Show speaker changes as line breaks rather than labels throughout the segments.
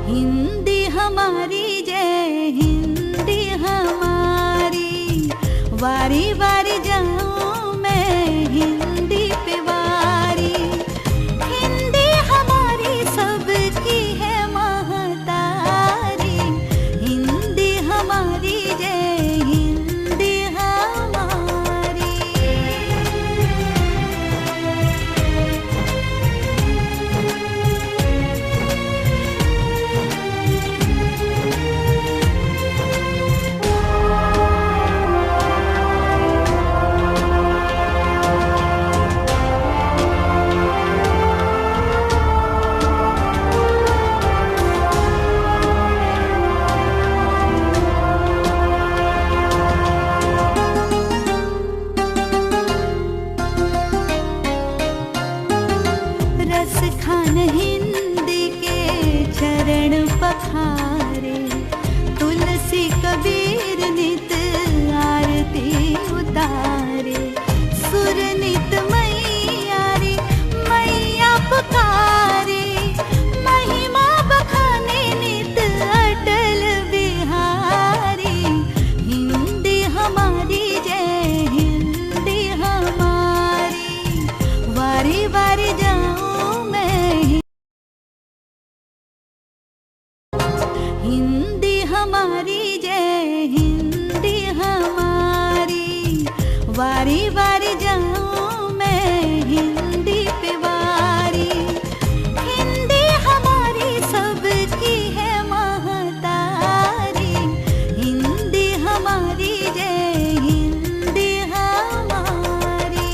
हिंदी हमारी जय हिंदी हमारी, वारी वारी जाऊं मैं हिंदी पे वारी। हिंदी हमारी सबकी है महतारी, हिंदी हमारी जय हिंदी हमारी। रस खान हिंदी के चरण पखारे, तुलसी कबीर नित आरती उतारे। सुर नित मैया रे मैया पुकारे, महिमा बखाने नित अटल बिहारी। हिंदी हमारी जय हिंदी हमारी, वारी वारी जाऊं मैं। हिंदी हमारी जय हिंदी हमारी, वारी वारी जाऊं मैं हिंदी पे वारी। हिंदी हमारी सबकी है महतारी, हिंदी हमारी जय हिंदी हमारी।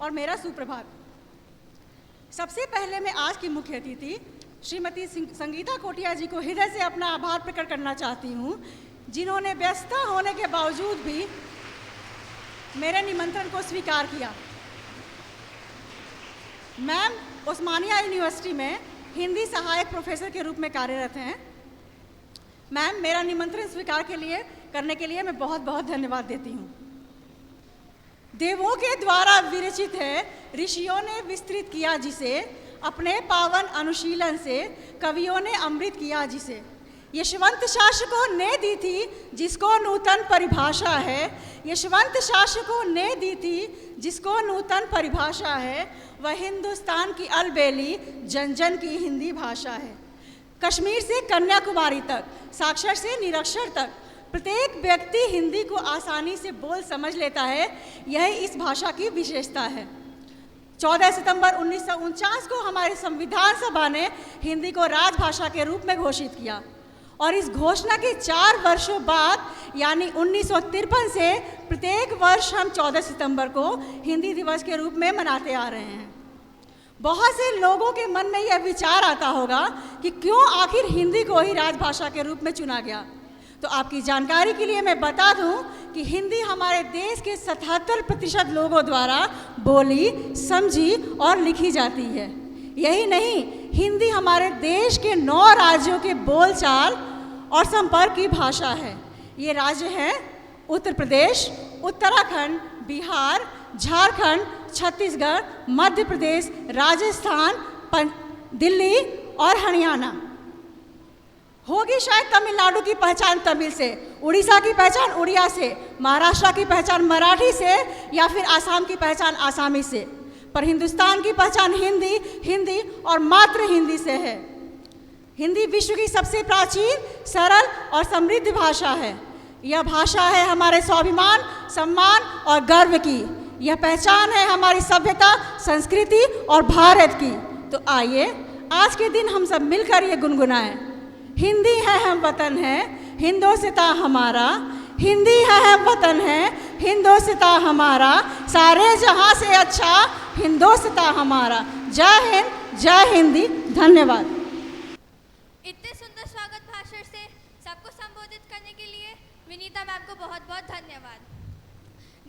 और मेरा सुप्रभात। सबसे पहले मैं आज की मुख्य अतिथि श्रीमती संगीता कोटिया जी को हृदय से अपना आभार प्रकट करना चाहती हूँ, जिन्होंने व्यस्तता होने के बावजूद भी मेरे निमंत्रण को स्वीकार किया। मैम उस्मानिया यूनिवर्सिटी में हिंदी सहायक प्रोफेसर के रूप में कार्यरत हैं। मैम मेरा निमंत्रण स्वीकार करने के लिए मैं बहुत बहुत धन्यवाद देती हूँ। देवों के द्वारा विरचित है, ऋषियों ने विस्तृत किया जिसे, अपने पावन अनुशीलन से कवियों ने अमृत किया जिसे। यशवंत शासकों ने दी थी जिसको नूतन परिभाषा है, यशवंत शासकों ने दी थी जिसको नूतन परिभाषा है। वह हिंदुस्तान की अलबेली जन जन की हिंदी भाषा है। कश्मीर से कन्याकुमारी तक, साक्षर से निरक्षर तक प्रत्येक व्यक्ति हिंदी को आसानी से बोल समझ लेता है। यह इस भाषा की विशेषता है। 14 सितंबर 1949 को हमारे संविधान सभा ने हिंदी को राजभाषा के रूप में घोषित किया और इस घोषणा के 4 वर्षों बाद यानी 1953 से प्रत्येक वर्ष हम 14 सितंबर को हिंदी दिवस के रूप में मनाते आ रहे हैं। बहुत से लोगों के मन में यह विचार आता होगा कि क्यों आखिर हिंदी को ही राजभाषा के रूप में चुना गया। तो आपकी जानकारी के लिए मैं बता दूं कि हिंदी हमारे देश के 77% लोगों द्वारा बोली, समझी और लिखी जाती है। यही नहीं, हिंदी हमारे देश के 9 राज्यों के बोलचाल और संपर्क की भाषा है। ये राज्य हैं उत्तर प्रदेश, उत्तराखंड, बिहार, झारखंड, छत्तीसगढ़, मध्य प्रदेश, राजस्थान, दिल्ली और हरियाणा। होगी शायद तमिलनाडु की पहचान तमिल से, उड़ीसा की पहचान उड़िया से, महाराष्ट्र की पहचान मराठी से या फिर आसाम की पहचान आसामी से, पर हिंदुस्तान की पहचान हिंदी और मात्र हिंदी से है। हिंदी विश्व की सबसे प्राचीन, सरल और समृद्ध भाषा है। यह भाषा है हमारे स्वाभिमान, सम्मान और गर्व की। यह पहचान है हमारी सभ्यता, संस्कृति और भारत की। तो आइए आज के दिन हम सब मिलकर ये गुनगुनाएं। हिंदी है हम वतन है, हिंदोसिता हमारा। हिंदी है हम वतन है, हिंदोसिता हमारा। सारे जहां से अच्छा हिंदोसिता हमारा। जय हिंद, जय हिंदी। धन्यवाद।
इतने सुंदर स्वागत भाषण से सबको संबोधित करने के लिए विनीता मैम को बहुत बहुत धन्यवाद।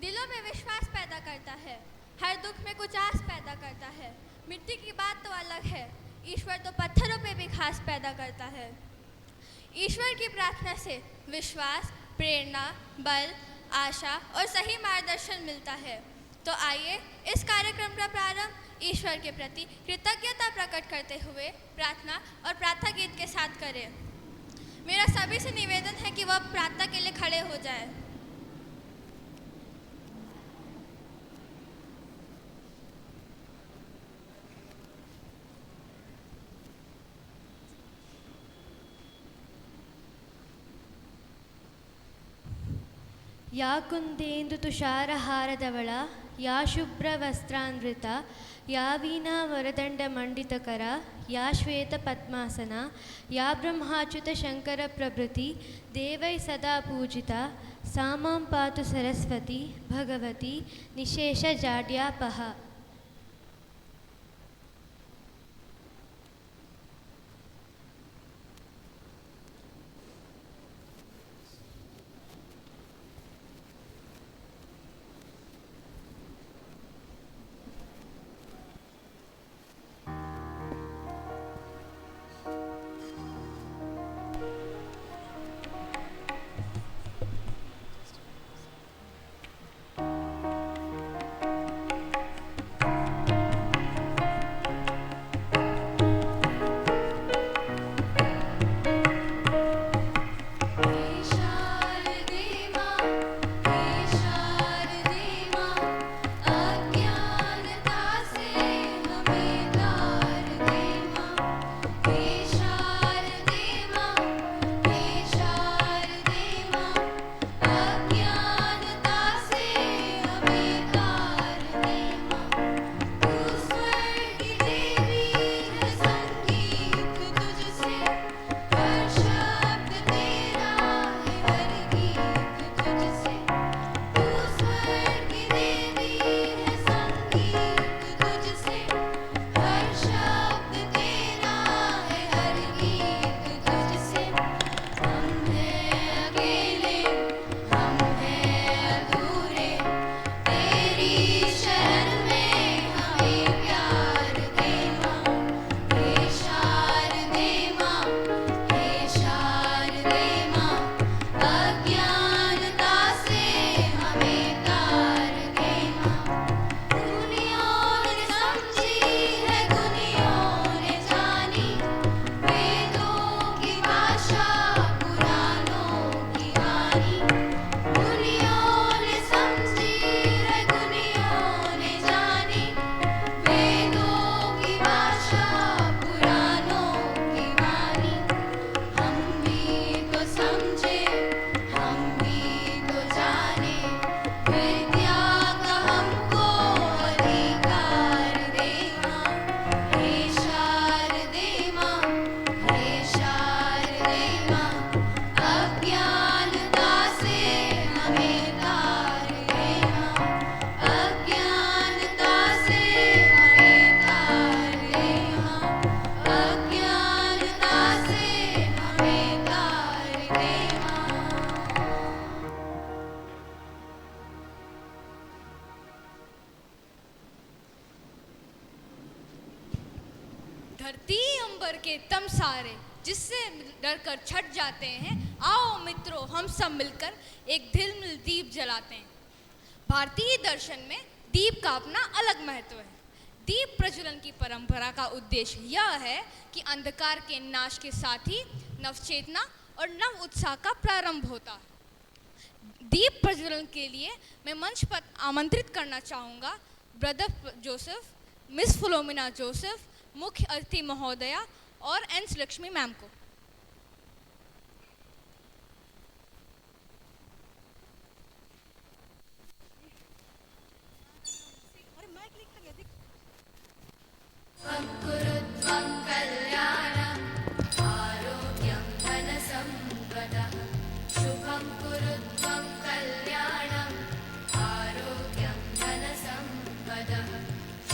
दिलों में विश्वास पैदा करता है, हर दुख में कुछ आस पैदा करता है। मिट्टी की बात तो अलग है, ईश्वर तो पत्थरों पे भी घास पैदा करता है। ईश्वर की प्रार्थना से विश्वास, प्रेरणा, बल, आशा और सही मार्गदर्शन मिलता है। तो आइए इस कार्यक्रम का प्रारंभ ईश्वर के प्रति कृतज्ञता प्रकट करते हुए प्रार्थना और प्रार्थना गीत के साथ करें। मेरा सभी से निवेदन है कि वह प्रार्थना के लिए खड़े हो जाए।
या कुन्देन्दुतुषारहारधवला या शुभ्रवस्त्रान्विता या वीणावरदण्डमण्डितकरा या श्वेतपद्मासना या ब्रह्माच्युतशङ्करप्रभृति देवैः सदा पूजिता सा मां पातु सरस्वती भगवती निशेषजाड्यापहा।
धरती अंबर के तम सारे जिससे डरकर छट जाते हैं, आओ मित्रों हम सब मिलकर एक झिलमिल दीप जलाते हैं। भारतीय दर्शन में दीप का अपना अलग महत्व है। दीप प्रज्वलन की परंपरा का उद्देश्य यह है कि अंधकार के नाश के साथ ही नवचेतना और नव उत्साह का प्रारंभ होता है। दीप प्रज्वलन के लिए मैं मंच पर आमंत्रित करना चाहूँगा brother Joseph, miss Philomena Joseph, मुख्य अतिथि महोदया और एन लक्ष्मी मैम को।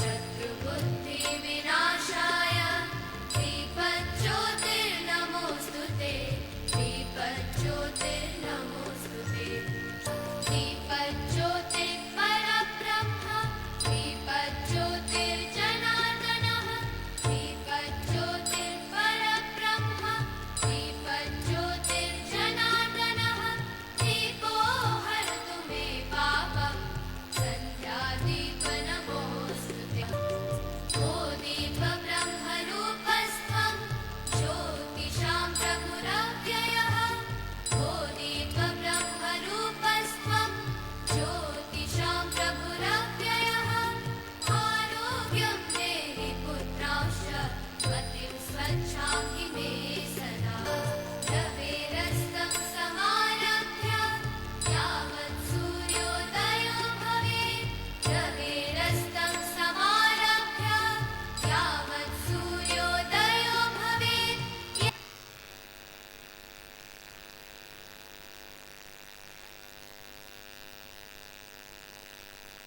शत्रुबुद्धि विनाशाय दीपज्योतिर्नमोस्तुते।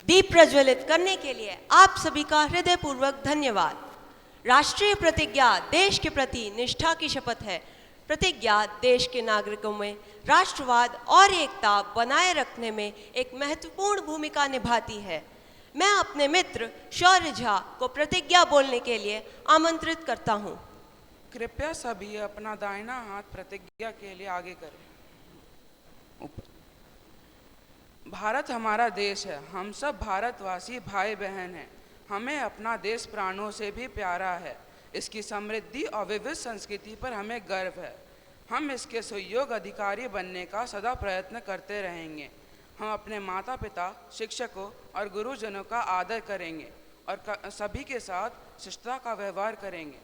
दीप प्रज्वलित करने के लिए आप सभी का हृदयपूर्वक धन्यवाद। राष्ट्रीय प्रतिज्ञा देश के प्रति निष्ठा की शपथ है। प्रतिज्ञा देश के नागरिकों में राष्ट्रवाद और एकता बनाए रखने में एक महत्वपूर्ण भूमिका निभाती है। मैं अपने मित्र शौर्य झा को प्रतिज्ञा बोलने के लिए आमंत्रित करता हूँ।
कृपया सभी अपना दाहिना हाथ प्रतिज्ञा के लिए आगे करें। ऊपर। भारत हमारा देश है। हम सब भारतवासी भाई बहन हैं। हमें अपना देश प्राणों से भी प्यारा है। इसकी समृद्धि और विविध संस्कृति पर हमें गर्व है। हम इसके सुयोग्य अधिकारी बनने का सदा प्रयत्न करते रहेंगे। हम अपने माता पिता, शिक्षकों और गुरुजनों का आदर करेंगे और सभी के साथ शिष्टता का व्यवहार करेंगे।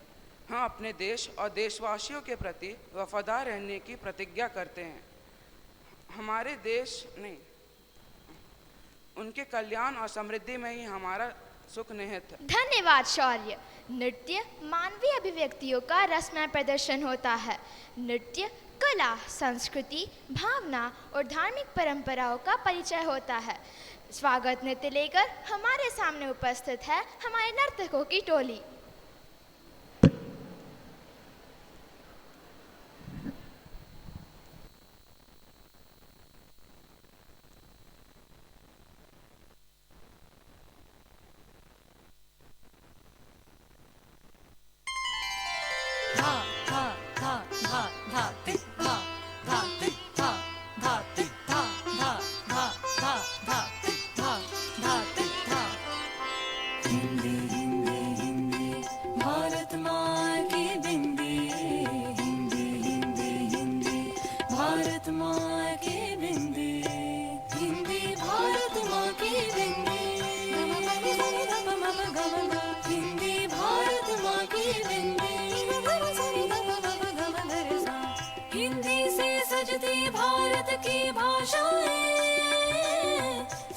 हम अपने देश और देशवासियों के प्रति वफादार रहने की प्रतिज्ञा करते हैं। हमारे देश नहीं, उनके कल्याण और समृद्धि में ही हमारा सुख निहित है।
धन्यवाद शौर्य। नृत्य मानवीय अभिव्यक्तियों का रसमय प्रदर्शन होता है। नृत्य कला, संस्कृति, भावना और धार्मिक परंपराओं का परिचय होता है। स्वागत नृत्य लेकर हमारे सामने उपस्थित है हमारे नर्तकों की टोली।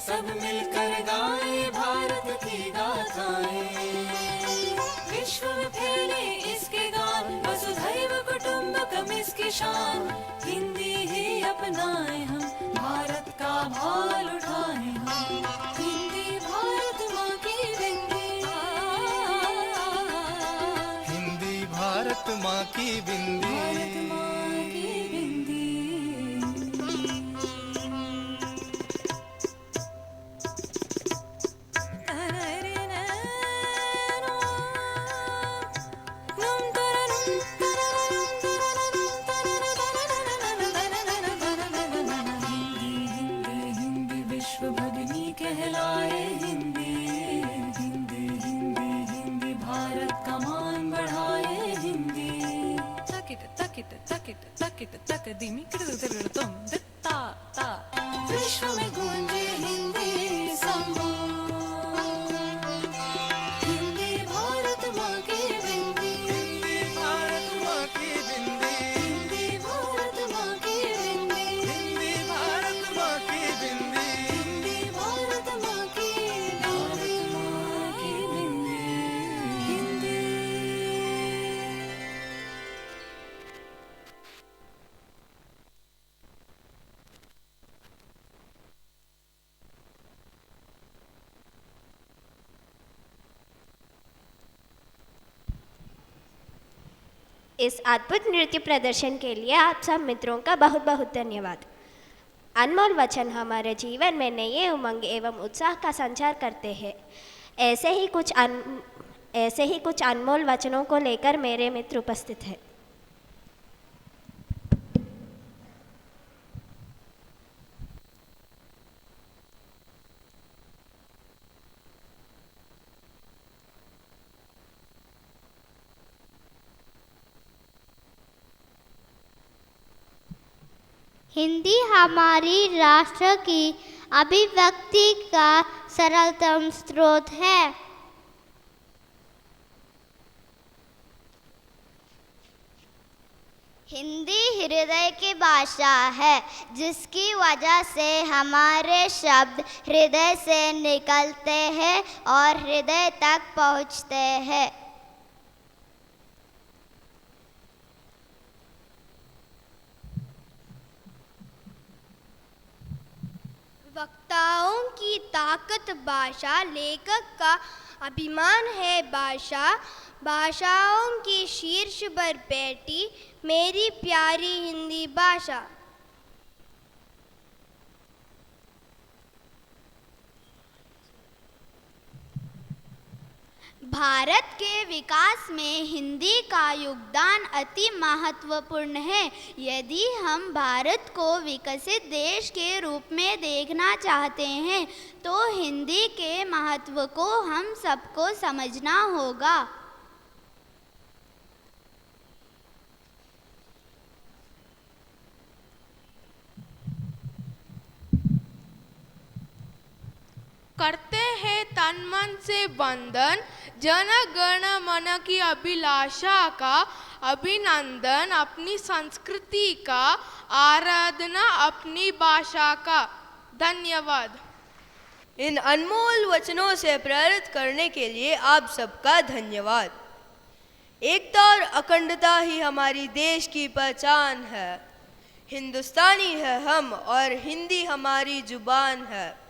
सब मिलकर गाए भारत की गाथाएं, विश्व में फैले इसके गान, वसुधैव कुटुंबकम इसकी शान। हिंदी ही अपनाए हम, भारत का भाल उठाए हम। हिंदी भारत माँ की बिंदी,
हिंदी भारत माँ की बिंदी,
भारत माँ की बिंदी। कहलाए हिंदी, हिंदी हिंदी हिंदी भारत का मान बढ़ाए हिंदी। तकिट तकिट तकिट तकिट तक दिमी किड़ तुम दिता ता, विश्व में गूंजे हिंदी संभो। हिंदी भारत माँ की बिंदी,
हिंदी भारत माँ की बिंदी,
हिंदी भारत माँ की बिंदी,
हिंदी भारत माँ की बिंदी।
हिंदी भारत माँ की बिंदी, हिंदी।
इस अद्भुत नृत्य प्रदर्शन के लिए आप सब मित्रों का बहुत बहुत धन्यवाद। अनमोल वचन हमारे जीवन में नए उमंग एवं उत्साह का संचार करते हैं। ऐसे ही कुछ अनमोल वचनों को लेकर मेरे मित्र उपस्थित हैं।
हिंदी हमारी राष्ट्र की अभिव्यक्ति का सरलतम स्रोत है। हिंदी हृदय की भाषा है, जिसकी वजह से हमारे शब्द हृदय से निकलते हैं और हृदय तक पहुंचते हैं। वक्ता
कविताओं की ताकत भाषा, लेखक का अभिमान है भाषा, भाषाओं की शीर्ष पर बैठी मेरी प्यारी हिंदी भाषा। भारत के विकास में हिंदी का योगदान अति महत्वपूर्ण है। यदि हम भारत को विकसित देश के रूप में देखना चाहते हैं तो हिंदी के महत्व को हम सबको समझना होगा।
करते हैं तन मन से वंदन, जन गण मन की अभिलाषा का अभिनंदन, अपनी संस्कृति का आराधना, अपनी भाषा का। धन्यवाद।
इन अनमोल वचनों से प्रेरित करने के लिए आप सबका धन्यवाद। एकता और अखंडता ही हमारी देश की पहचान है। हिंदुस्तानी है हम और हिंदी हमारी जुबान है।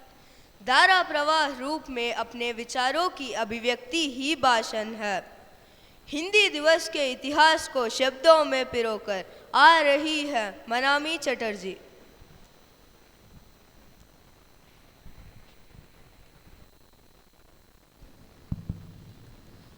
धारा प्रवाह रूप में अपने विचारों की अभिव्यक्ति ही भाषण है। हिंदी दिवस के इतिहास को शब्दों में पिरोकर आ रही है मनामी चटर्जी।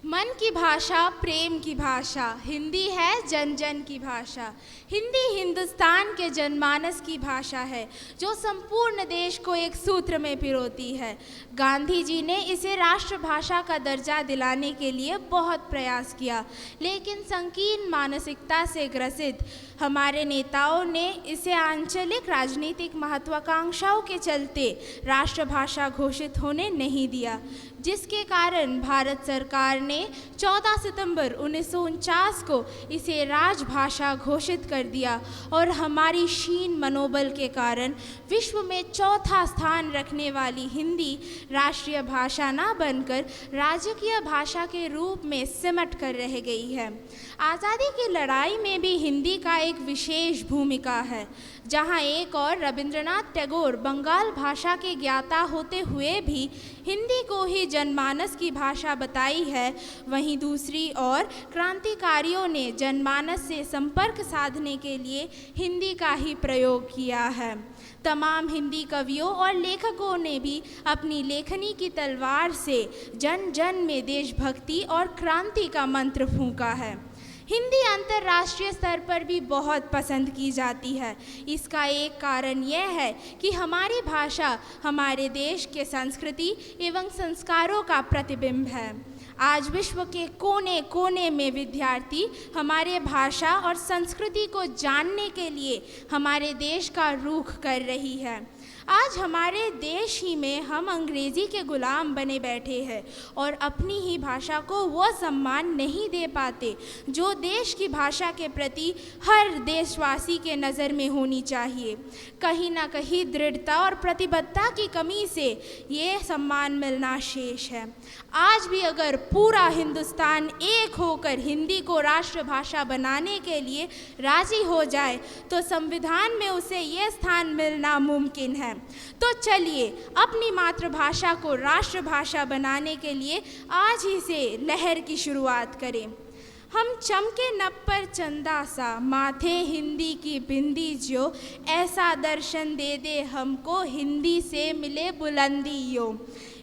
मन की भाषा प्रेम की भाषा, हिंदी है जन जन की भाषा। हिंदी हिंदुस्तान के जनमानस की भाषा है जो संपूर्ण देश को एक सूत्र में पिरोती है। गांधी जी ने इसे राष्ट्रभाषा का दर्जा दिलाने के लिए बहुत प्रयास किया, लेकिन संकीर्ण मानसिकता से ग्रसित हमारे नेताओं ने इसे आंचलिक राजनीतिक महत्वाकांक्षाओं के चलते राष्ट्रभाषा घोषित होने नहीं दिया, जिसके कारण भारत सरकार ने 14 सितंबर 1949 को इसे राजभाषा घोषित कर दिया और हमारी क्षीण मनोबल के कारण विश्व में चौथा स्थान रखने वाली हिंदी राष्ट्रीय भाषा न बनकर राजकीय भाषा के रूप में सिमट कर रह गई है। आज़ादी की लड़ाई में भी हिंदी का एक विशेष भूमिका है। जहां एक और रविंद्रनाथ टैगोर बंगाल भाषा के ज्ञाता होते हुए भी हिंदी को ही जनमानस की भाषा बताई है, वहीं दूसरी ओर क्रांतिकारियों ने जनमानस से संपर्क साधने के लिए हिंदी का ही प्रयोग किया है। तमाम हिंदी कवियों और लेखकों ने भी अपनी लेखनी की तलवार से जन जन में देशभक्ति और क्रांति का मंत्र फूंका है। हिंदी अंतर्राष्ट्रीय स्तर पर भी बहुत पसंद की जाती है। इसका एक कारण यह है कि हमारी भाषा हमारे देश के संस्कृति एवं संस्कारों का प्रतिबिंब है। आज विश्व के कोने कोने में विद्यार्थी हमारे भाषा और संस्कृति को जानने के लिए हमारे देश का रुख कर रही है। आज हमारे देश ही में हम अंग्रेज़ी के गुलाम बने बैठे हैं और अपनी ही भाषा को वो सम्मान नहीं दे पाते जो देश की भाषा के प्रति हर देशवासी के नज़र में होनी चाहिए। कहीं ना कहीं दृढ़ता और प्रतिबद्धता की कमी से ये सम्मान मिलना शेष है। आज भी अगर पूरा हिंदुस्तान एक होकर हिंदी को राष्ट्रभाषा बनाने के लिए राजी हो जाए तो संविधान में उसे ये स्थान मिलना मुमकिन है। तो चलिए अपनी मातृभाषा को राष्ट्रभाषा बनाने के लिए आज ही से लहर की शुरुआत करें। हम चमके नभ पर चंदा सा, माथे हिंदी की बिंदी जो, ऐसा दर्शन दे दे हमको हिंदी से मिले बुलंदी यो।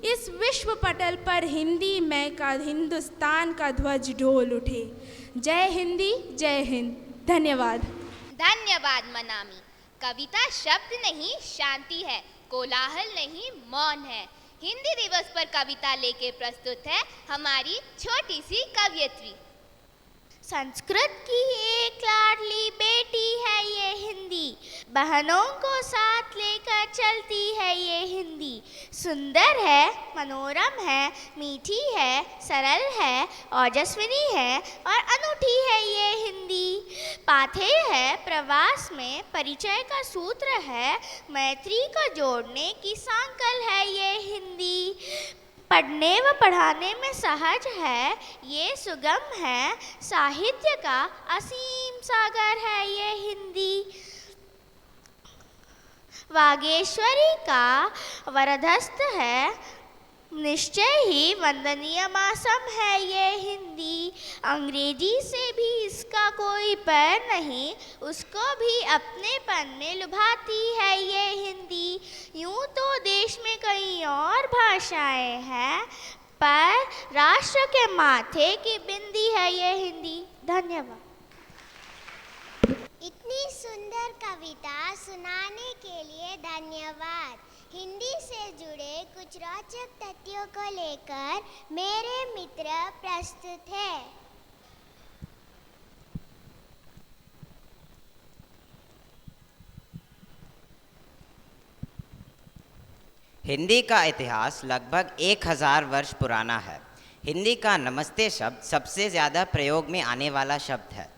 इस विश्व पटल पर हिंदी में का हिंदुस्तान का ध्वज डोल उठे। जय हिंदी, जय हिंद। धन्यवाद।
धन्यवाद मनामी। कविता शब्द नहीं शांति है, कोलाहल नहीं मौन है। हिंदी दिवस पर कविता लेके प्रस्तुत है हमारी छोटी सी कवयित्री। संस्कृत की एक लाडली बेटी है ये हिंदी, बहनों को साथ लेकर चलती है ये हिंदी। सुंदर है, मनोरम है, मीठी है, सरल है, ओजस्विनी है और अनूठी है ये हिंदी। पाथेय है, प्रवास में परिचय का सूत्र है, मैत्री को जोड़ने की सांकल है ये हिंदी। पढ़ने व पढ़ाने में सहज है, ये सुगम है, साहित्य का असीम सागर है ये हिंदी। वागेश्वरी का वरदहस्त है, निश्चय ही वंदनीय मासम है ये हिंदी। अंग्रेजी से भी इसका कोई पैर नहीं, उसको भी अपनेपन में लुभाती है ये हिंदी। यूं तो देश में कई और भाषाएं हैं, पर राष्ट्र के माथे की बिंदी है ये हिंदी। धन्यवाद।
इतनी सुंदर कविता सुनाने के लिए धन्यवाद। हिंदी से जुड़े कुछ रोचक तथ्यों को लेकर मेरे मित्र प्रस्तुत है।
हिंदी का इतिहास लगभग 1000 वर्ष पुराना है। हिंदी का नमस्ते शब्द सबसे ज़्यादा प्रयोग में आने वाला शब्द है।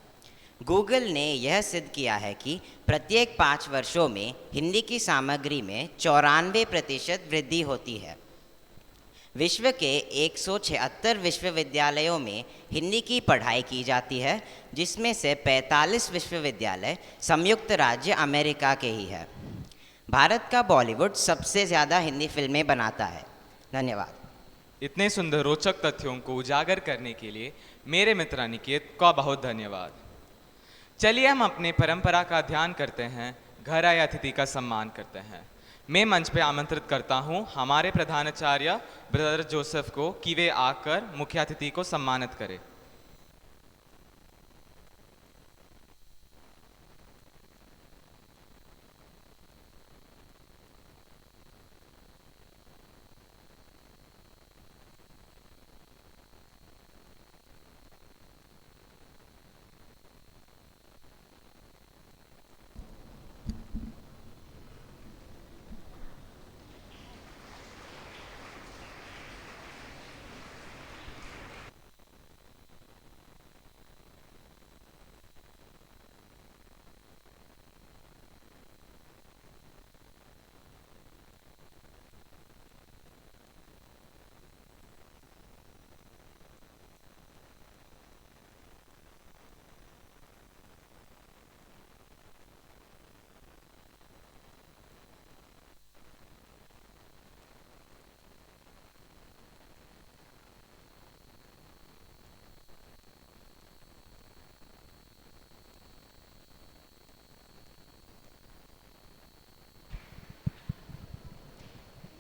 गूगल ने यह सिद्ध किया है कि प्रत्येक 5 वर्षों में हिंदी की सामग्री में 94% वृद्धि होती है। विश्व के 176 विश्वविद्यालयों में हिंदी की पढ़ाई की जाती है, जिसमें से 45 विश्वविद्यालय संयुक्त राज्य अमेरिका के ही है। भारत का बॉलीवुड सबसे ज़्यादा हिंदी फिल्में बनाता है। धन्यवाद।
इतने सुंदर रोचक तथ्यों को उजागर करने के लिए मेरे मित्र अनिकेत का बहुत धन्यवाद। चलिए हम अपने परंपरा का ध्यान करते हैं, घर आए अतिथि का सम्मान करते हैं। मैं मंच पे आमंत्रित करता हूं हमारे प्रधानाचार्य ब्रदर जोसेफ को कि वे आकर मुख्य अतिथि को सम्मानित करें।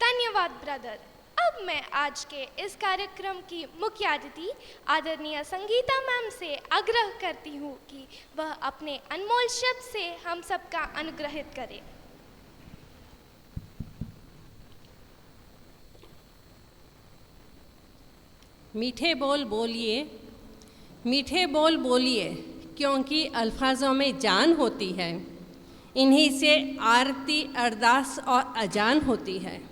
धन्यवाद ब्रदर। अब मैं आज के इस कार्यक्रम की मुख्य अतिथि आदरणीय संगीता मैम से आग्रह करती हूँ कि वह अपने अनमोल शब्द से हम सबका अनुग्रहित करें।
मीठे बोल बोलिए, मीठे बोल बोलिए, क्योंकि अल्फाजों में जान होती है। इन्हीं से आरती, अरदास और अजान होती है।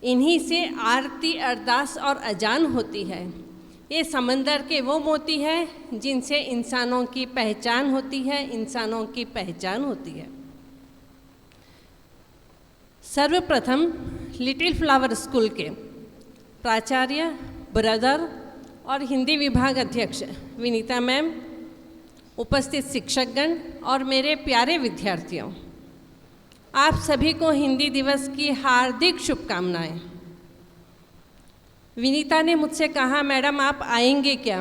इन्हीं से आरती, अरदास और अजान होती है। ये समंदर के वो मोती हैं जिनसे इंसानों की पहचान होती है, इंसानों की पहचान होती है। सर्वप्रथम लिटिल फ्लावर स्कूल के प्राचार्य, ब्रदर और हिंदी विभाग अध्यक्ष विनीता मैम, उपस्थित शिक्षकगण और मेरे प्यारे विद्यार्थियों, आप सभी को हिंदी दिवस की हार्दिक शुभकामनाएं। विनीता ने मुझसे कहा, मैडम आप आएंगे क्या?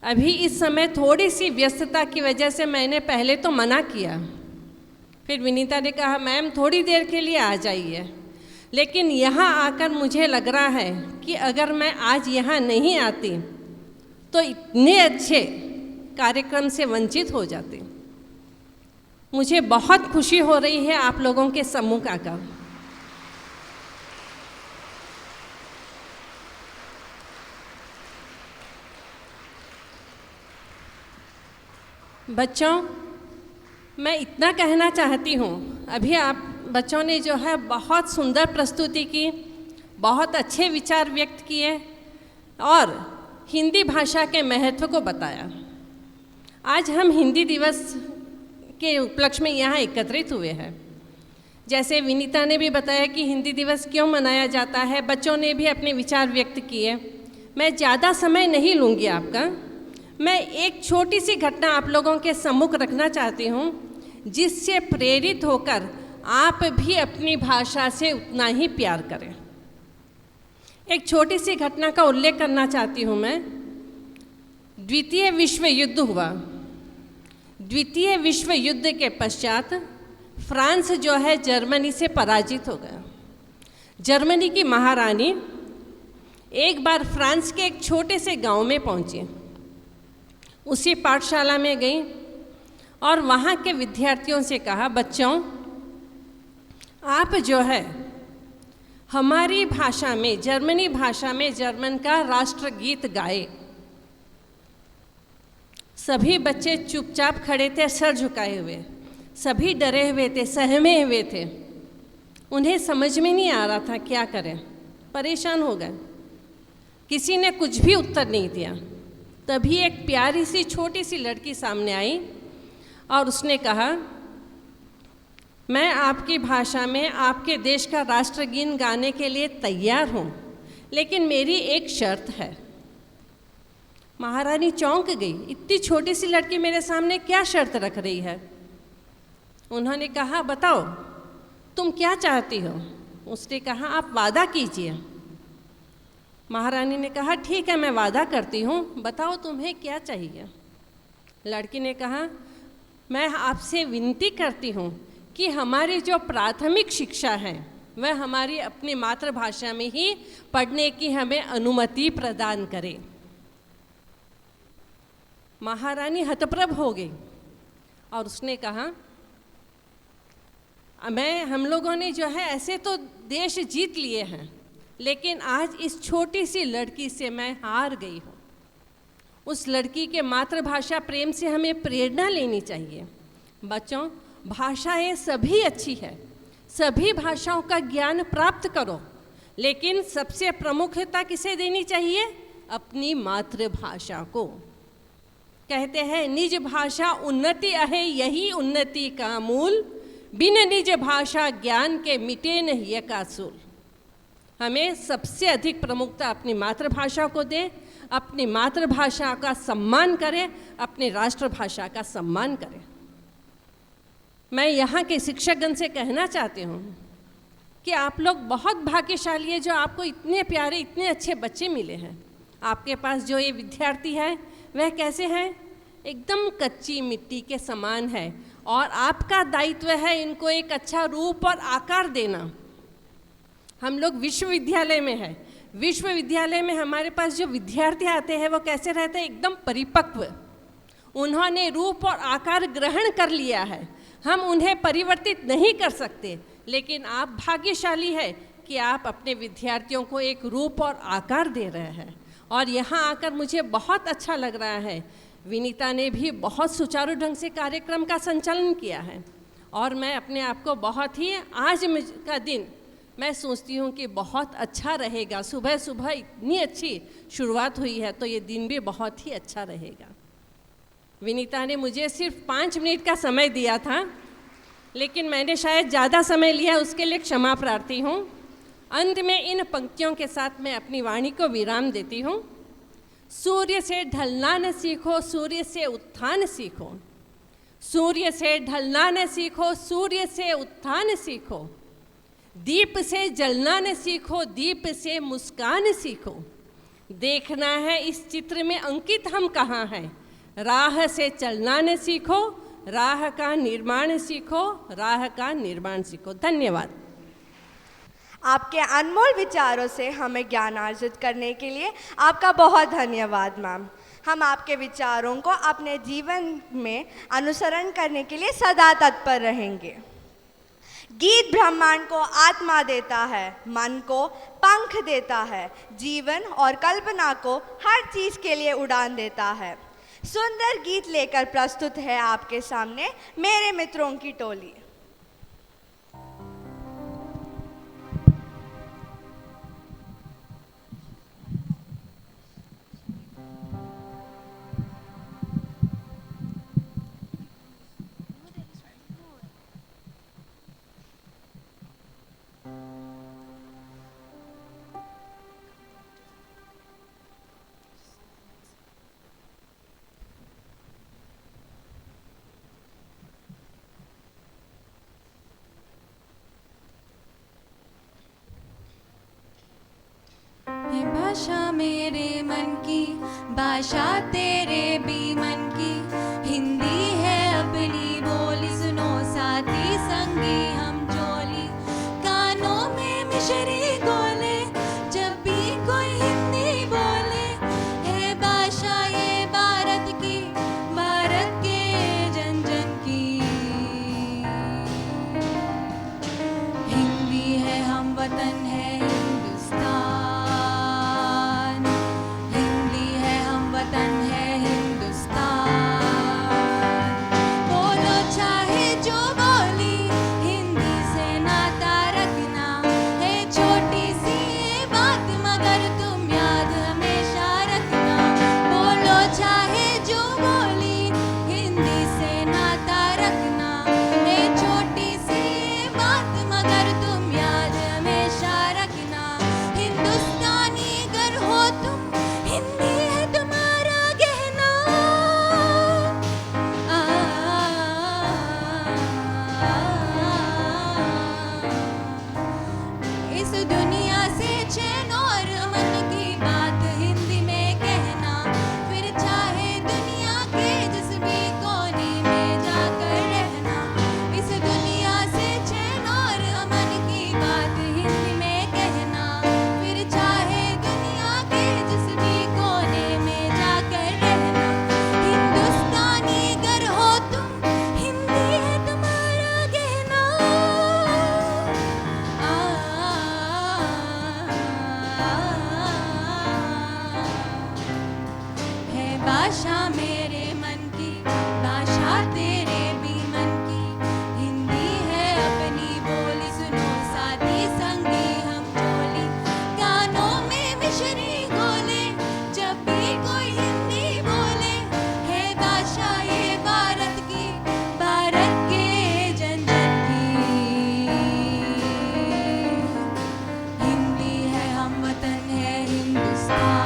अभी इस समय थोड़ी सी व्यस्तता की वजह से मैंने पहले तो मना किया, फिर विनीता ने कहा मैम थोड़ी देर के लिए आ जाइए। लेकिन यहाँ आकर मुझे लग रहा है कि अगर मैं आज यहाँ नहीं आती तो इतने अच्छे कार्यक्रम से वंचित हो जाती। मुझे बहुत खुशी हो रही है आप लोगों के सम्मुख आकर। बच्चों, मैं इतना कहना चाहती हूँ, अभी आप बच्चों ने जो है बहुत सुंदर प्रस्तुति की, बहुत अच्छे विचार व्यक्त किए और हिंदी भाषा के महत्व को बताया। आज हम हिंदी दिवस के उपलक्ष्य में यहाँ एकत्रित हुए हैं। जैसे विनीता ने भी बताया कि हिंदी दिवस क्यों मनाया जाता है, बच्चों ने भी अपने विचार व्यक्त किए। मैं ज़्यादा समय नहीं लूँगी आपका। मैं एक छोटी सी घटना आप लोगों के सम्मुख रखना चाहती हूँ, जिससे प्रेरित होकर आप भी अपनी भाषा से उतना ही प्यार करें। एक छोटी सी घटना का उल्लेख करना चाहती हूँ मैं। द्वितीय विश्व युद्ध हुआ। द्वितीय विश्व युद्ध के पश्चात फ्रांस जो है जर्मनी से पराजित हो गया। जर्मनी की महारानी एक बार फ्रांस के एक छोटे से गांव में पहुंची, उसी पाठशाला में गई और वहाँ के विद्यार्थियों से कहा, बच्चों आप जो है हमारी भाषा में, जर्मनी भाषा में जर्मन का राष्ट्रगीत गाए। सभी बच्चे चुपचाप खड़े थे, सर झुकाए हुए, सभी डरे हुए थे, सहमे हुए थे। उन्हें समझ में नहीं आ रहा था क्या करें, परेशान हो गए। किसी ने कुछ भी उत्तर नहीं दिया। तभी एक प्यारी सी छोटी सी लड़की सामने आई और उसने कहा, मैं आपकी भाषा में आपके देश का राष्ट्रगीत गाने के लिए तैयार हूँ, लेकिन मेरी एक शर्त है। महारानी चौंक गई, इतनी छोटी सी लड़की मेरे सामने क्या शर्त रख रही है। उन्होंने कहा, बताओ तुम क्या चाहती हो। उसने कहा, आप वादा कीजिए। महारानी ने कहा, ठीक है मैं वादा करती हूँ, बताओ तुम्हें क्या चाहिए। लड़की ने कहा, मैं आपसे विनती करती हूँ कि हमारी जो प्राथमिक शिक्षा है वह हमारी अपनी मातृभाषा में ही पढ़ने की हमें अनुमति प्रदान करे। महारानी हतप्रभ हो गई और उसने कहा, हम लोगों ने जो है ऐसे तो देश जीत लिए हैं, लेकिन आज इस छोटी सी लड़की से मैं हार गई हूँ। उस लड़की के मातृभाषा प्रेम से हमें प्रेरणा लेनी चाहिए। बच्चों, भाषाएं सभी अच्छी है, सभी भाषाओं का ज्ञान प्राप्त करो, लेकिन सबसे प्रमुखता किसे देनी चाहिए? अपनी मातृभाषा को। कहते हैं, निज भाषा उन्नति अहे यही उन्नति का मूल, बिन निज भाषा ज्ञान के मिटे नहीं का सूल। हमें सबसे अधिक प्रमुखता अपनी मातृभाषा को दें, अपनी मातृभाषा का सम्मान करें, अपनी राष्ट्रभाषा का सम्मान करें। मैं यहाँ के शिक्षकगण से कहना चाहती हूँ कि आप लोग बहुत भाग्यशाली है जो आपको इतने प्यारे, इतने अच्छे बच्चे मिले हैं। आपके पास जो ये विद्यार्थी है वह कैसे हैं? एकदम कच्ची मिट्टी के समान है, और आपका दायित्व है इनको एक अच्छा रूप और आकार देना। हम लोग विश्वविद्यालय में है, विश्वविद्यालय में हमारे पास जो विद्यार्थी आते हैं वो कैसे रहते हैं? एकदम परिपक्व। उन्होंने रूप और आकार ग्रहण कर लिया है, हम उन्हें परिवर्तित नहीं कर सकते, लेकिन आप भाग्यशाली है कि आप अपने विद्यार्थियों को एक रूप और आकार दे रहे हैं। और यहाँ आकर मुझे बहुत अच्छा लग रहा है, विनीता ने भी बहुत सुचारू ढंग से कार्यक्रम का संचालन किया है, और मैं अपने आप को बहुत ही, आज का दिन मैं सोचती हूँ कि बहुत अच्छा रहेगा। सुबह सुबह इतनी अच्छी शुरुआत हुई है तो ये दिन भी बहुत ही अच्छा रहेगा। विनीता ने मुझे सिर्फ 5 मिनट का समय दिया था, लेकिन मैंने शायद ज़्यादा समय लिया, उसके लिए क्षमा प्रार्थी हूँ। अंत में इन पंक्तियों के साथ मैं अपनी वाणी को विराम देती हूँ। सूर्य से ढलना न सीखो, सूर्य से उत्थान सीखो। सूर्य से ढलना न सीखो, सूर्य से उत्थान सीखो। दीप से जलना न सीखो, दीप से मुस्कान सीखो। देखना है इस चित्र में अंकित हम कहाँ हैं। राह से चलना न सीखो, राह का निर्माण सीखो, राह का निर्माण सीखो। धन्यवाद।
आपके अनमोल विचारों से हमें ज्ञान अर्जित करने के लिए आपका बहुत धन्यवाद मैम। हम आपके विचारों को अपने जीवन में अनुसरण करने के लिए सदा तत्पर रहेंगे। गीत ब्रह्मांड को आत्मा देता है, मन को पंख देता है, जीवन और कल्पना को हर चीज के लिए उड़ान देता है। सुंदर गीत लेकर प्रस्तुत है आपके सामने मेरे मित्रों की टोली।
भाषा मेरे मन की, भाषा तेरे भी मन की, हिंदी है अपनी बोली, सुनो साथी संगी हम जोली, कानों में मिश्री गोले जब भी कोई हिंदी बोले, है भाषा ये भारत की, भारत के जन जन की, हिंदी है हम वतन है भाषा मेरे मन की, भाषा तेरे भी मन की, हिंदी है अपनी बोली, सुनो साथी संगी हम जोली, कानों में मिश्री गोले जब भी कोई हिंदी बोले, है भाषा ये भारत की, भारत के जन जन की, हिंदी है हम वतन है हिंदुस्तान,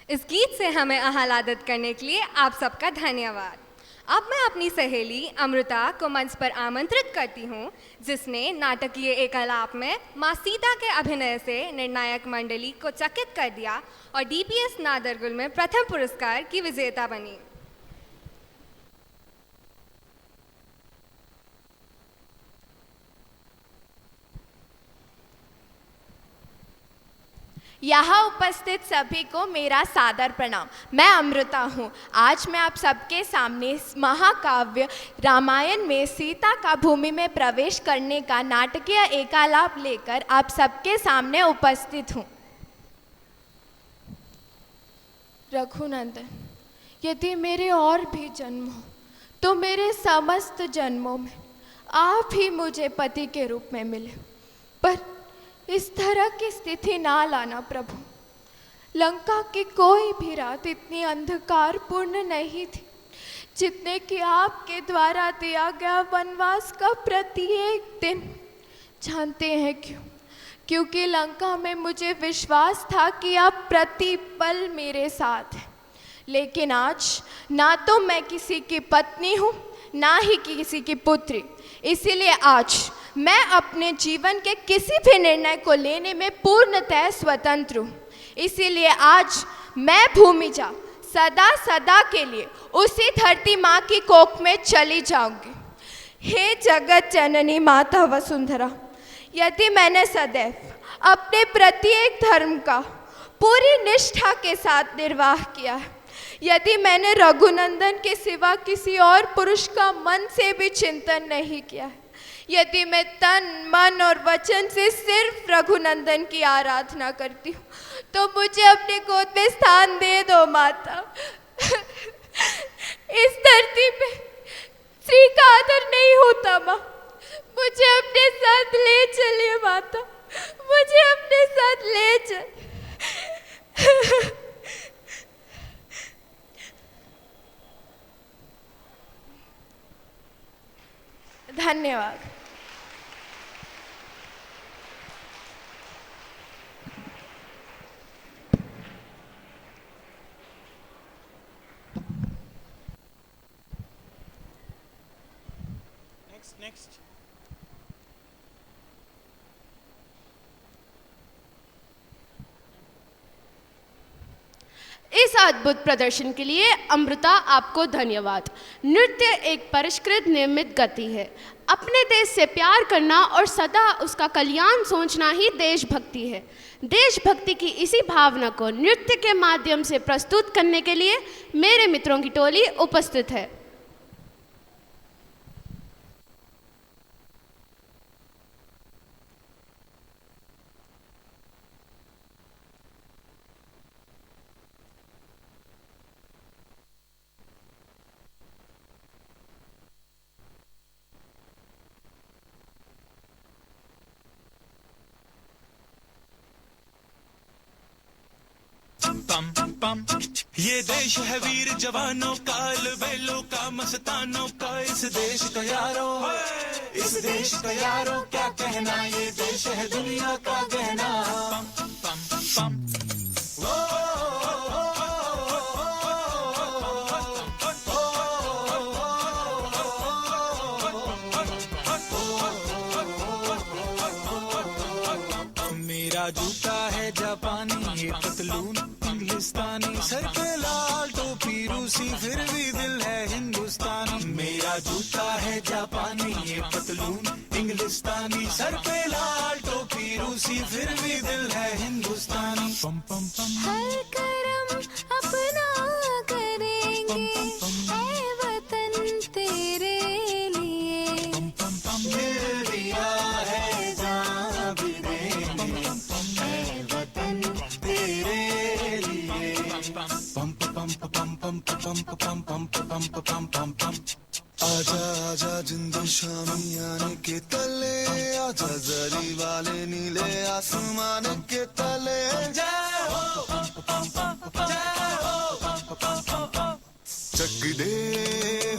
इस गीत से हमें आह्लादित करने के लिए आप सबका धन्यवाद। अब मैं अपनी सहेली अमृता को मंच पर आमंत्रित करती हूँ, जिसने नाटकीय एकालाप में माँ सीता के अभिनय से निर्णायक मंडली को चकित कर दिया और DPS नादरगुल में प्रथम पुरस्कार की विजेता बनी।
यहाँ उपस्थित सभी को मेरा सादर प्रणाम। मैं अमृता हूँ। आज मैं आप सबके सामने महाकाव्य रामायण में सीता का भूमि में प्रवेश करने का नाटकीय एकालाप लेकर आप सबके सामने उपस्थित हूँ। रघुनंदन, यदि मेरे और भी जन्म हो तो मेरे समस्त जन्मों में आप ही मुझे पति के रूप में मिले, पर इस तरह की स्थिति ना लाना प्रभु। लंका की कोई भी रात इतनी अंधकारपूर्ण नहीं थी जितने कि आपके द्वारा दिया गया वनवास का प्रत्येक दिन। जानते हैं क्यों? क्योंकि लंका में मुझे विश्वास था कि आप प्रतिपल मेरे साथ हैं। लेकिन आज ना तो मैं किसी की पत्नी हूँ, ना ही किसी की पुत्री। इसीलिए आज मैं अपने जीवन के किसी भी निर्णय को लेने में पूर्णतः स्वतंत्र हूँ। इसीलिए आज मैं भूमिजा सदा सदा के लिए उसी धरती माँ की कोख में चली जाऊंगी। हे जगत जननी माता वसुंधरा, यदि मैंने सदैव अपने प्रत्येक धर्म का पूरी निष्ठा के साथ निर्वाह किया है, यदि मैंने रघुनंदन के सिवा किसी और पुरुष का मन से भी चिंतन नहीं किया है, यदि मैं तन मन और वचन से सिर्फ रघुनंदन की आराधना करती हूँ, तो मुझे अपने गोद में स्थान दे दो माता। इस
धरती पे स्त्री का आदर नहीं होता माँ। मुझे अपने साथ ले चलिए माता, मुझे अपने साथ ले चल। धन्यवाद।
Next.
इस अद्भुत प्रदर्शन के लिए अमृता आपको धन्यवाद। नृत्य एक परिष्कृत निर्मित गति है। अपने देश से प्यार करना और सदा उसका कल्याण सोचना ही देशभक्ति है। देशभक्ति की इसी भावना को नृत्य के माध्यम से प्रस्तुत करने के लिए मेरे मित्रों की टोली उपस्थित है।
पम पम ये देश है वीर जवानों का, अलबेलों का, मस्तानों का। इस देश का यारों, इस देश का यारों क्या कहना, ये देश है दुनिया का गहना। पम पम मेरा जूता है जापानी, ये पतलून इंग्लिस्तानी, सर पे लाल टोपी रूसी, फिर भी दिल है हिंदुस्तानी। मेरा जूता है जापानी, ये पतलून इंग्लिस्तानी, सर पे लाल टोपी रूसी, फिर भी दिल है हिंदुस्तानी। पम पम पम
हर करम अपना करेंगे, ऐ वतन तेरे लिए।
पम पम पम दिल दिया है जान भी देंगे, ऐ वतन तेरे लिए। पम पम पम पम पम पम पम पम पम पम पम। आजा आजा जिंद शामी आने के तले, आजा जरी वाले नीले आसमान के तले। जय हो जय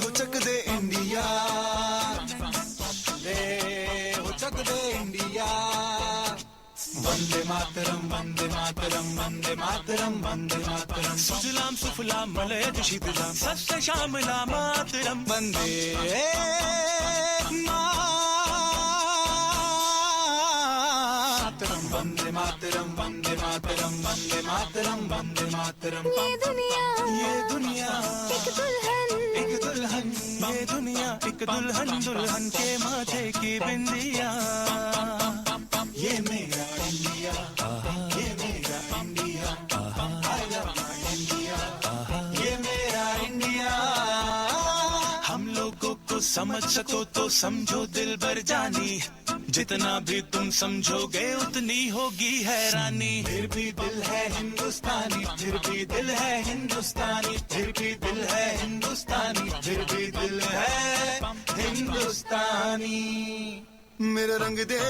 हो चक दे इंडिया, दे हो चक दे इंडिया। वंदे मातरम वंदे मातरम वंदे मातरम वंदे मातरम। सुजलाम सुफलाम मलयज शीतलाम, सस्य श्यामला मातरम। वंदे मातरम वंदे मातरम वंदे मातरम वंदे मातरम वंदे मातरम। ये दुनिया एक दुल्हन, ये दुनिया एक दुल्हन, दुल्हन के माथे की बिंदिया। ये मेरा इंडिया, ये मेरा India, I love my India, ये मेरा इंडिया। हम लोगों को समझ सको तो समझो दिल भर जानी, जितना भी तुम समझोगे उतनी होगी हैरानी। फिर भी दिल है हिंदुस्तानी, फिर भी दिल है हिंदुस्तानी, फिर भी दिल है हिंदुस्तानी, फिर भी दिल है हिंदुस्तानी। मेरा रंग दे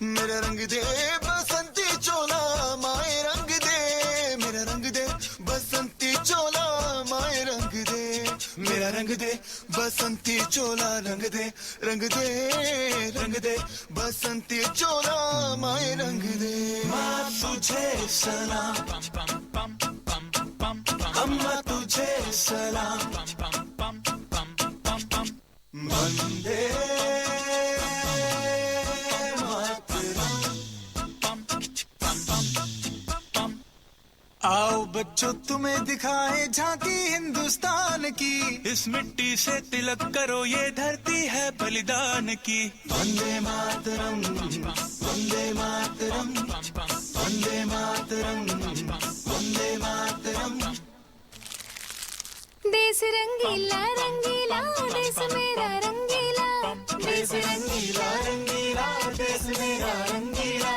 मेरा रंग दे बसंती चोला, माए रंग दे मेरा रंग दे बसंती चोला, माए रंग दे मेरा रंग दे बसंती चोला। रंग दे रंग दे रंग दे बसंती चोला, माए रंग दे। माँ तुझे सलाम, अम्मा तुझे सलाम। वंदे आओ बच्चों तुम्हें दिखाए झांकी हिंदुस्तान की, इस मिट्टी से तिलक करो ये धरती है बलिदान की। वंदे मातरम वंदे मातरम वंदे मातरम वंदे मातरम।
देश रंगीला रंगीला देश मेरा रंगीला,
देश रंगीला रंगीला देश मेरा रंगीला।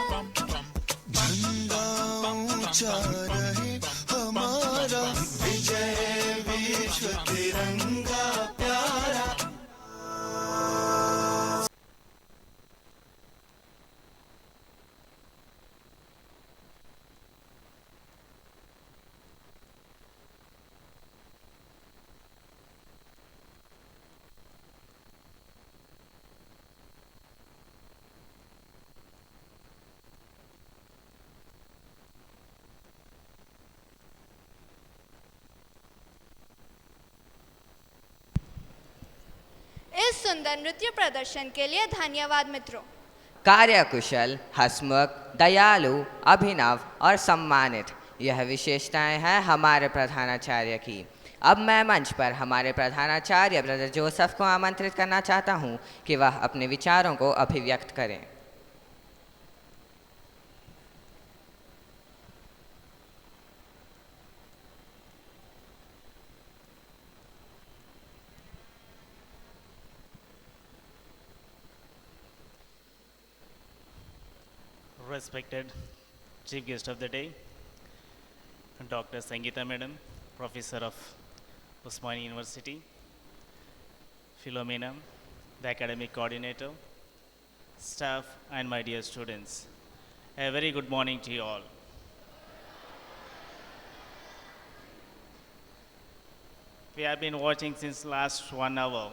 झंडा ऊंचा रहे
सुंदर नृत्य प्रदर्शन के लिए धन्यवाद मित्रों।
कार्यकुशल, हंसमुख, दयालु, अभिनव और सम्मानित, यह विशेषताएं हैं हमारे प्रधानाचार्य की। अब मैं मंच पर हमारे प्रधानाचार्य ब्रदर जोसेफ को आमंत्रित करना चाहता हूं कि वह अपने विचारों को अभिव्यक्त करें।
Respected Chief Guest of the Day, Dr. Sangeeta Madam, Professor of Osmani University, Philomena, the Academic Coordinator, staff and my dear students. A very good morning to you all. We have been watching since last 1 hour.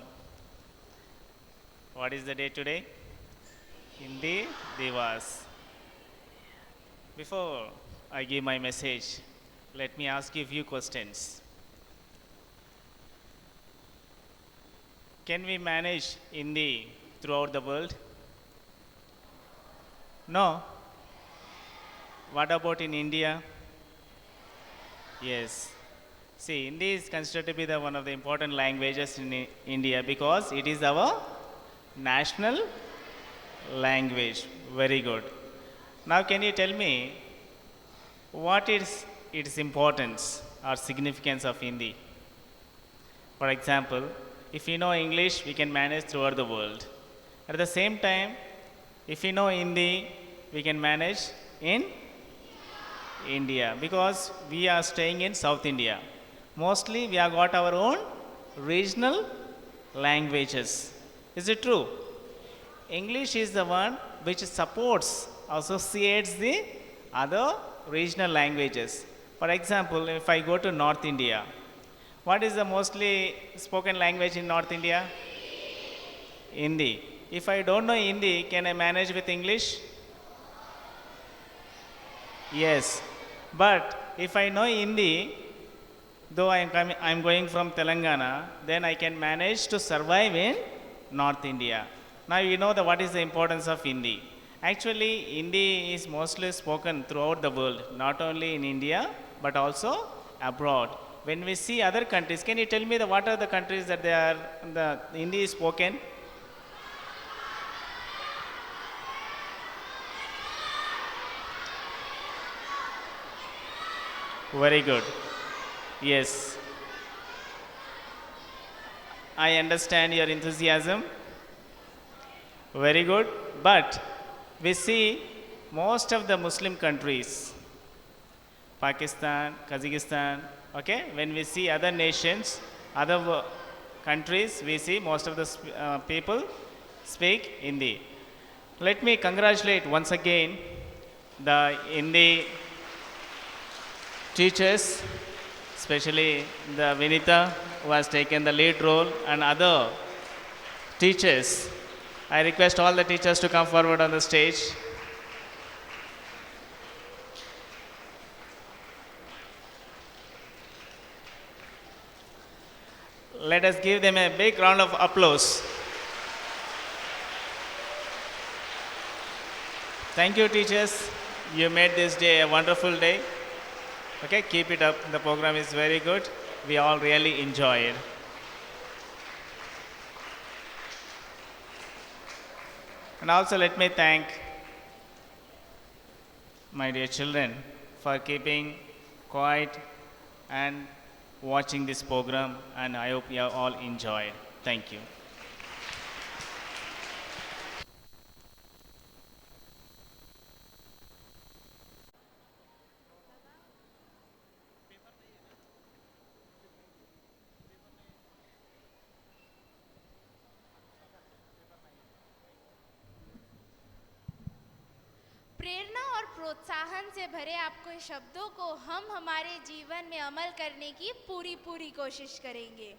What is the day today? Hindi Divas. Before I give my message, let me ask you a few questions. Can we manage Hindi throughout the world? No. What about in India? Yes. See, Hindi is considered to be one of the important languages in India because it is our national language. Very good. Now, can you tell me what is its importance or significance of Hindi? For example, if you know English, we can manage throughout the world. At the same time, if you know Hindi, we can manage in India because we are staying in South India. Mostly, we have got our own regional languages. Is it true? English is the one which supports, associates the other regional languages. For example, if I go to North India, what is the mostly spoken language in North India? Hindi. If I don't know Hindi, can I manage with English? Yes. But if I know Hindi, though I'm going from Telangana, then I can manage to survive in North India. Now you know what is the importance of Hindi. Actually, Hindi is mostly spoken throughout the world, not only in India, but also abroad. When we see other countries, can you tell me what are the countries that the Hindi is spoken? Very good. Yes. I understand your enthusiasm. Very good. But we see most of the Muslim countries, Pakistan, Kazakhstan, okay, when we see other nations, other countries, we see most of the people speak Hindi. Let me congratulate once again the Hindi teachers, especially the Vinita who has taken the lead role and other teachers. I request all the teachers to come forward on the stage. Let us give them a big round of applause. Thank you, teachers. You made this day a wonderful day. Okay, keep it up. The program is very good. We all really enjoy it. And also let me thank my dear children for keeping quiet and watching this program, and I hope you all enjoyed. Thank you.
प्रेरणा और प्रोत्साहन से भरे आपके शब्दों को हम हमारे जीवन में अमल करने की पूरी कोशिश करेंगे।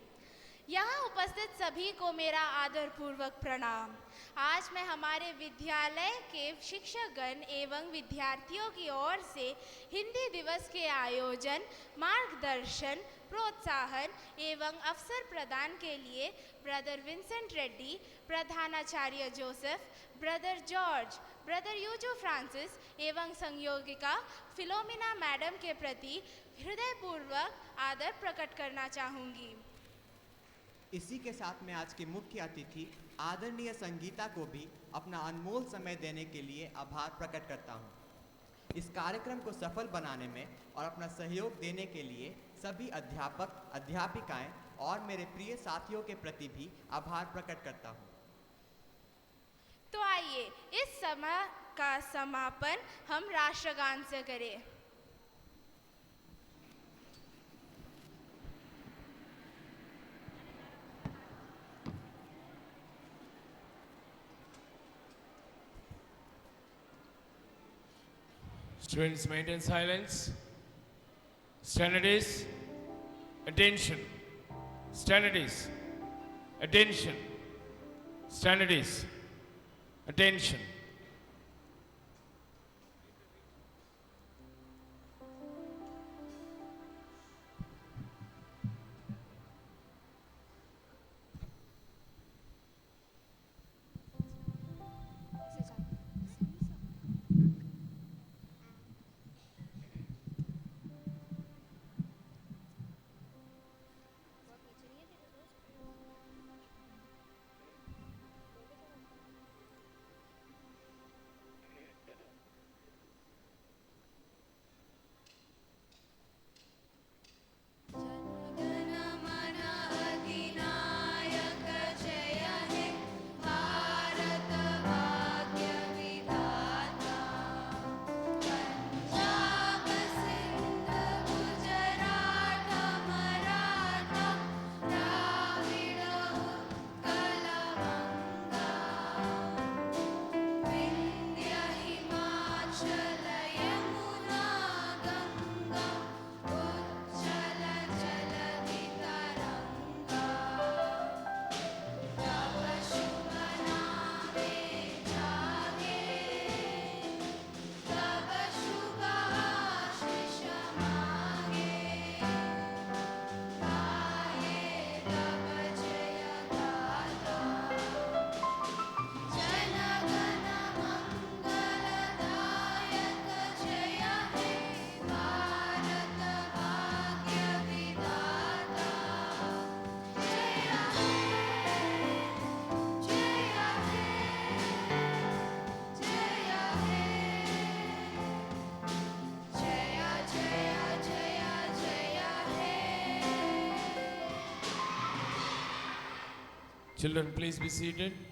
यहाँ उपस्थित सभी को मेरा आदरपूर्वक प्रणाम। आज मैं हमारे विद्यालय के शिक्षकगण एवं विद्यार्थियों की ओर से हिंदी दिवस के आयोजन, मार्गदर्शन, प्रोत्साहन एवं अवसर प्रदान के लिए ब्रदर विंसेंट रेड्डी, प्रधानाचार्य जोसेफ, ब्रदर जॉर्ज, ब्रदर यूजो फ्रांसिस एवं संयोगिका फिलोमिना मैडम के प्रति हृदयपूर्वक आदर प्रकट करना चाहूँगी।
इसी के साथ मैं आज की मुख्य अतिथि आदरणीय संगीता को भी अपना अनमोल समय देने के लिए आभार प्रकट करता हूँ। इस कार्यक्रम को सफल बनाने में और अपना सहयोग देने के लिए सभी अध्यापक, अध्यापिकाएं और मेरे प्रिय साथियों के प्रति भी आभार प्रकट करता हूँ।
तो आइए इस समय का समापन हम राष्ट्रगान से करें।
Students, maintain silence. Standardies, attention. Standardies, attention. Standardies, attention. Children, please be seated.